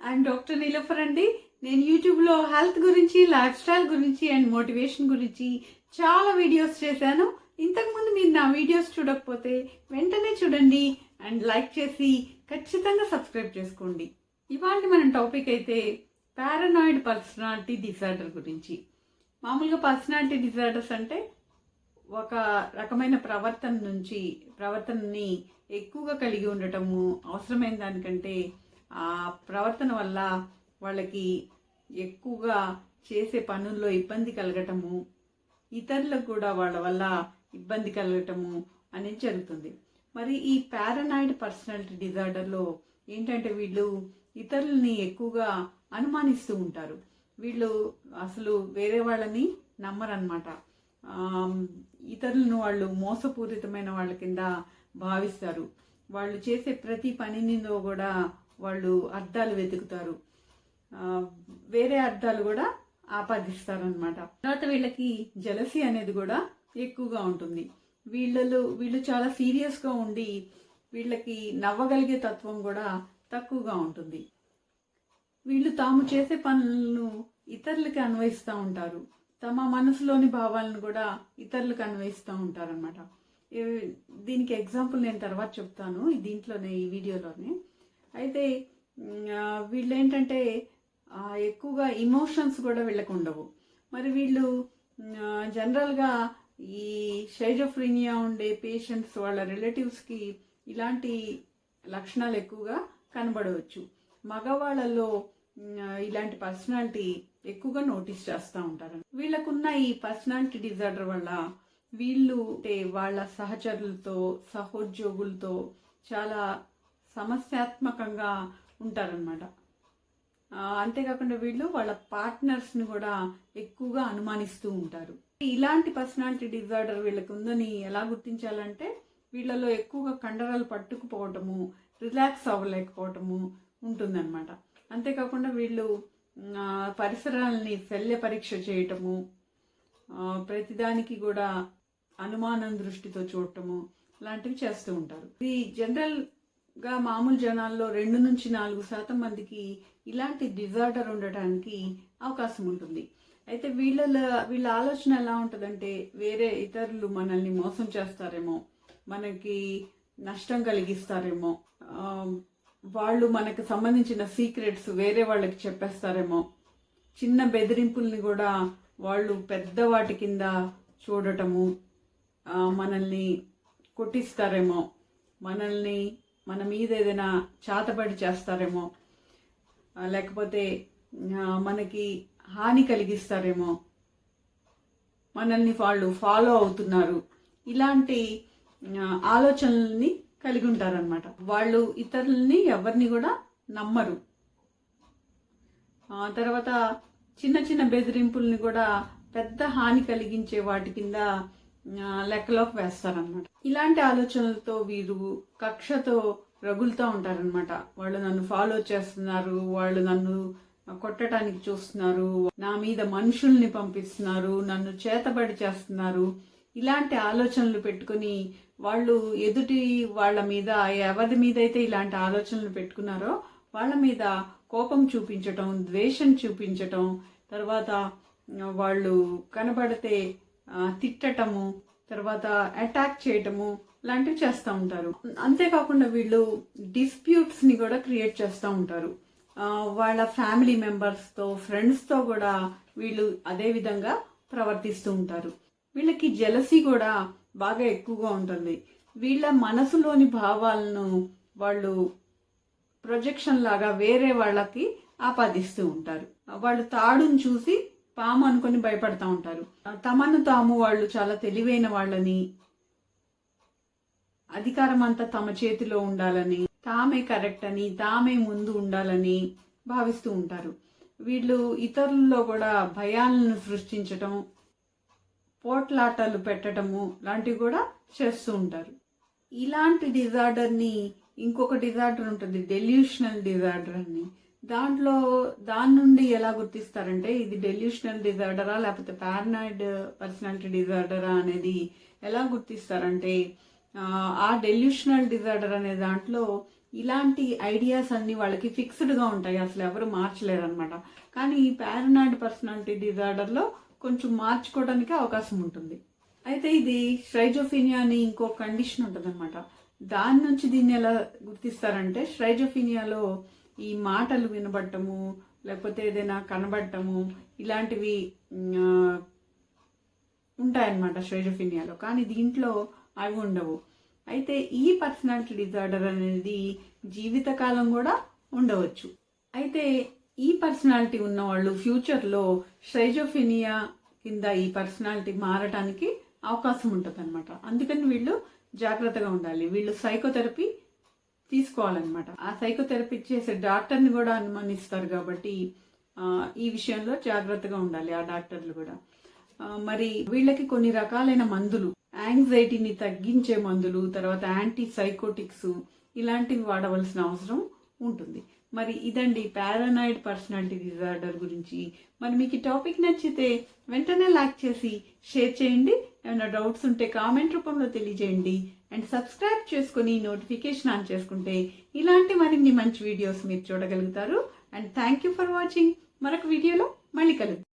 And doctor Niloufer అండి. నేను యూట్యూబ్లో హెల్త్ గురించి, లైఫ్ స్టైల్ గురించి అండ్ మోటివేషన్ గురించి చాలా వీడియోస్ చేశాను. ఇంతకుముందు మీరు నా వీడియోస్ చూడకపోతే వెంటనే చూడండి అండ్ లైక్ చేసి ఖచ్చితంగా సబ్స్క్రైబ్ చేసుకోండి. ఇవాళ మన టాపిక్ అయితే పారానాయిడ్ పర్సనాలిటీ డిసార్డర్ గురించి. మామూలుగా పర్సనాలిటీ డిసార్డర్స్ అంటే ఒక రకమైన ప్రవర్తనని ఎక్కువగా కలిగి ఉండటము, అవసరమైన దానికంటే ఆ ప్రవర్తన వల్ల వాళ్ళకి ఎక్కువగా చేసే పనుల్లో ఇబ్బంది కలగటము, ఇతరులకు కూడా వాళ్ళ వల్ల ఇబ్బంది కలగటము అనేది జరుగుతుంది. మరి ఈ పారానాయిడ్ పర్సనాలిటీ డిజార్డర్లో ఏంటంటే వీళ్ళు ఇతరులని ఎక్కువగా అనుమానిస్తూ ఉంటారు. వీళ్ళు అసలు వేరే వాళ్ళని నమ్మరన్నమాట. ఇతరులను వాళ్ళు మోసపూరితమైన వాళ్ళ కింద భావిస్తారు. వాళ్ళు చేసే ప్రతి పనిలో కూడా వాళ్ళు అర్థాలు వెతుకుతారు, వేరే అర్థాలు కూడా ఆపాదిస్తారనమాట. తర్వాత వీళ్ళకి జలసీ అనేది కూడా ఎక్కువగా ఉంటుంది. వీళ్ళు చాలా సీరియస్గా ఉండి వీళ్ళకి నవ్వగలిగే తత్వం కూడా తక్కువగా ఉంటుంది. వీళ్ళు తాము చేసే పనులను ఇతరులకి అన్వయిస్తూ ఉంటారు. తమ మనసులోని భావాలను కూడా ఇతరులకు అన్వయిస్తూ ఉంటారనమాట. దీనికి ఎగ్జాంపుల్ నేను తర్వాత చెప్తాను దీంట్లోనే, ఈ వీడియోలోనే. అయితే వీళ్ళు ఏంటంటే ఎక్కువగా ఇమోషన్స్ కూడా వీళ్ళకు ఉండవు. మరి వీళ్ళు జనరల్గా ఈ షైజోఫ్రీనియా ఉండే పేషెంట్స్ వాళ్ళ రిలేటివ్స్కి ఇలాంటి లక్షణాలు ఎక్కువగా కనబడవచ్చు. మగవాళ్ళలో ఇలాంటి పర్సనాలిటీ ఎక్కువగా నోటీస్ చేస్తూ ఉంటారు. వీళ్ళకున్న ఈ పర్సనాలిటీ డిజార్డర్ వల్ల వీళ్ళు వాళ్ళ సహచరులతో, సహోద్యోగులతో చాలా సమస్యాత్మకంగా ఉంటారనమాట. అంతేకాకుండా వీళ్ళు వాళ్ళ పార్ట్నర్స్ని కూడా ఎక్కువగా అనుమానిస్తూ ఉంటారు. ఇలాంటి పర్సనాలిటీ డిజార్డర్ వీళ్ళకి ఉందని ఎలా గుర్తించాలంటే వీళ్ళలో ఎక్కువగా కండరాలు పట్టుకుపోవటము, రిలాక్స్ అవ్వలేకపోవటము ఉంటుందన్నమాట. అంతేకాకుండా వీళ్ళు పరిసరాలని శల్య పరీక్ష చేయటము, ప్రతిదానికి కూడా అనుమానం దృష్టితో చూడటము లాంటివి చేస్తూ ఉంటారు. ఇది జనరల్గా మామూలు జనాల్లో 2 నుంచి 4% మందికి ఇలాంటి డిజార్డర్ ఉండటానికి అవకాశం ఉంటుంది. అయితే వీళ్ళ ఆలోచన ఎలా ఉంటుందంటే వేరే ఇతరులు మనల్ని మోసం చేస్తారేమో, మనకి నష్టం కలిగిస్తారేమో, వాళ్ళు మనకు సంబంధించిన సీక్రెట్స్ వేరే వాళ్ళకి చెప్పేస్తారేమో, చిన్న బెదిరింపుల్ని కూడా వాళ్ళు పెద్ద వాటి కింద చూడటము, మనల్ని కొట్టిస్తారేమో, మన మీద ఏదైనా చాతబడి చేస్తారేమో, లేకపోతే మనకి హాని కలిగిస్తారేమో, మనల్ని వాళ్ళు ఫాలో అవుతున్నారు, ఇలాంటి ఆలోచనల్ని కలిగి ఉంటారనమాట. వాళ్ళు ఇతరులని ఎవరిని కూడా నమ్మరు. తర్వాత చిన్న చిన్న బెదిరింపుల్ని కూడా పెద్ద హాని కలిగించే వాటి కింద లెక్కలోకి వేస్తారనమాట. ఇలాంటి ఆలోచనలతో వీరు కక్షతో రగులుతూ ఉంటారనమాట. వాళ్ళు నన్ను ఫాలో చేస్తున్నారు, వాళ్ళు నన్ను కొట్టడానికి చూస్తున్నారు, నా మీద మనుషుల్ని పంపిస్తున్నారు, నన్ను చేతబడి చేస్తున్నారు, ఇలాంటి ఆలోచనలు పెట్టుకుని వాళ్ళు ఎదుటి వాళ్ళ మీద, ఎవరి మీద అయితే ఇలాంటి ఆలోచనలు పెట్టుకున్నారో వాళ్ళ మీద కోపం చూపించటం, ద్వేషం చూపించటం, తర్వాత వాళ్ళు కనబడితే తిట్టటము, తర్వాత అటాక్ చేయటము లాంటివి చేస్తూ ఉంటారు. అంతేకాకుండా వీళ్ళు డిస్ప్యూట్స్ని కూడా క్రియేట్ చేస్తూ ఉంటారు. వాళ్ళ ఫ్యామిలీ మెంబర్స్తో, ఫ్రెండ్స్తో కూడా వీళ్ళు అదే విధంగా ప్రవర్తిస్తూ ఉంటారు. వీళ్ళకి జెలసీ కూడా బాగా ఎక్కువగా ఉంటుంది. వీళ్ళ మనసులోని భావాలను వాళ్ళు ప్రొజెక్షన్ లాగా వేరే వాళ్ళకి ఆపాదిస్తూ ఉంటారు. వాళ్ళు తాడును చూసి పాము అనుకొని భయపడతా ఉంటారు. తమను తాము వాళ్ళు చాలా తెలివైన వాళ్ళని, అధికారం అంతా తమ చేతిలో ఉండాలని, తామే కరెక్ట్ అని, తామే ముందు ఉండాలని భావిస్తూ ఉంటారు. వీళ్ళు ఇతరుల్లో కూడా భయాలను సృష్టించటం, పోట్లాటలు పెట్టడము లాంటివి కూడా చేస్తూ ఉంటారు. ఇలాంటి డిజార్డర్ని ఇంకొక డిజార్డర్ ఉంటుంది, డెల్యూషనల్ డిజార్డర్ అని. దాని నుండి ఎలా గుర్తిస్తారంటే ఇది డెల్యూషనల్ డిజార్డరా లేకపోతే పారానాయిడ్ పర్సనాలిటీ డిజార్డరా అనేది ఎలా గుర్తిస్తారంటే ఆ డెల్యూషనల్ డిజార్డర్ అనే దాంట్లో ఇలాంటి ఐడియాస్ అన్ని వాళ్ళకి ఫిక్స్డ్గా ఉంటాయి, అసలు ఎవరు మార్చలేరు అనమాట. కానీ ఈ పారానాయిడ్ పర్సనాలిటీ డిజార్డర్లో కొంచెం మార్చుకోవడానికి అవకాశం ఉంటుంది. అయితే ఇది స్ట్రైజోఫీనియా అని ఇంకో కండిషన్ ఉంటుంది అనమాట. దాని నుంచి దీన్ని ఎలా గుర్తిస్తారంటే, స్ట్రైజోఫీనియాలో ఈ మాటలు వినబడటము, లేకపోతే ఏదైనా కనబడటము, ఇలాంటివి ఉంటాయన్నమాట స్ట్రైజోఫీనియాలో. కానీ దీంట్లో అవి ఉండవు. అయితే ఈ పర్సనాలిటీ డిజార్డర్ అనేది జీవితకాలం కూడా ఉండవచ్చు. అయితే ఈ పర్సనాలిటీ ఉన్నవాళ్ళు ఫ్యూచర్లో స్ట్రైజోఫీనియా కింద ఈ పర్సనాలిటీ మారటానికి అవకాశం ఉంటుంది అనమాట. అందుకని వీళ్ళు జాగ్రత్తగా ఉండాలి. వీళ్ళు సైకోథెరపీ తీసుకోవాలన్నమాట. ఆ సైకోథెరపీ చేసే డాక్టర్ని కూడా అనుమానిస్తారు కాబట్టి ఈ విషయంలో జాగ్రత్తగా ఉండాలి ఆ డాక్టర్లు కూడా. మరి వీళ్ళకి కొన్ని రకాలైన మందులు, యాంగ్జైటీని తగ్గించే మందులు, తర్వాత యాంటీ సైకోటిక్స్ ఇలాంటివి వాడవలసిన అవసరం ఉంటుంది. మరి ఇదండి పారానాయిడ్ పర్సనాలిటీ డిజార్డర్ గురించి. మరి మీకు ఈ టాపిక్ నచ్చితే వెంటనే లైక్ చేసి షేర్ చేయండి. ఏమైనా డౌట్స్ ఉంటే కామెంట్ రూపంలో తెలియజేయండి. అండ్ సబ్స్క్రైబ్ చేసుకుని నోటిఫికేషన్ ఆన్ చేసుకుంటే ఇలాంటి మరిన్ని మంచి వీడియోస్ మీరు చూడగలుగుతారు. And thank you for watching. మరొక వీడియోలో మళ్ళీ కలుద్దాం.